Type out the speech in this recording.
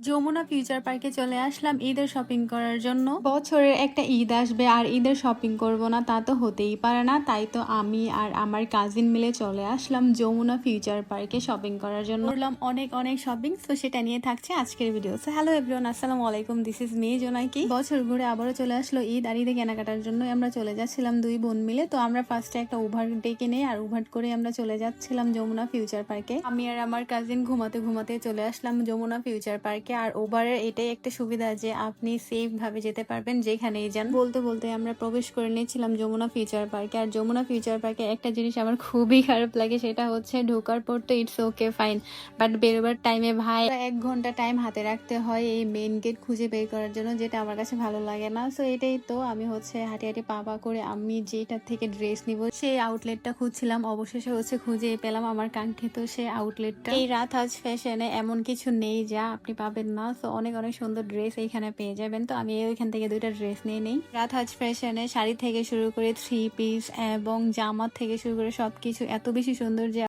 Jamuna future পার্কে চলে আসলাম ঈদের শপিং করার জন্য। বছরের একটা ঈদ আসবে আর ঈদের শপিং করব না তা তো হতেই পারে না, তাই তো আমি আর আমার কাজিন মিলে চলে আসলাম যমুনা ফিউচার পার্কে শপিং করার জন্য। করলাম অনেক অনেক শপিং, তো সেটা নিয়ে থাকছে আজকের ভিডিও। সো হ্যালো এভরিওয়ান, আসসালামু আলাইকুম, দিস ইজ মি জোনাকি। বছর ঘুরে আবারও চলে আসলো ঈদ, আর ঈদে কেনাকাটার জন্য আমরা চলে যাচ্ছিলাম দুই বোন মিলে। তো আমরা ফার্স্টে একটা উভার ডেকে নেই আর উভার করে আমরা চলে যাচ্ছিলাম যমুনা ফিউচার পার্কে। আমি আর আমার কাজিন ঘুমাতে ঘুমাতে চলে আসলাম যমুনা ফিউচার পার্কে। আর ওভারের এটাই একটা সুবিধা যে আপনি সেফ ভাবে যেতে পারবেন যেখানেই যান। বলতে বলতে আমরা প্রবেশ করে নিয়েছিলাম যমুনা ফিউচার পার্কে। আর যমুনা ফিউচার পার্কে একটা জিনিস আমার খুবই খারাপ লাগে, সেটা হচ্ছে ঢোকার পর তো ইটস ওকে ফাইন, বাট বেরোবার টাইমে ভাই 1 ঘন্টা টাইম হাতে রাখতে হয় এই মেইন গেট খুঁজে বের করার জন্য, যেটা আমার কাছে ভালো লাগে না। সো এটাই তো আমি হচ্ছে হাঁটি হাঁটি পা করে আমি যেটা থেকে ড্রেস নিব সেই আউটলেটটা খুঁজছিলাম। অবশেষে হচ্ছে খুঁজে পেলাম আমার কাঙ্ক্ষিত সেই আউটলেটটা। এই রাতহাজ ফ্যাশনে এমন কিছু নেই যা আপনি পাবেন না। তো অনেক অনেক সুন্দর ড্রেস এইখানে পেয়ে যাবেন। তো আমি ওইখান থেকে 2টা ড্রেস নিয়ে নেই। রাতহাজ ফ্যাশনে শাড়ি থেকে শুরু করে 3 পিস এবং জামা থেকে শুরু করে সবকিছু এত বেশি সুন্দর যে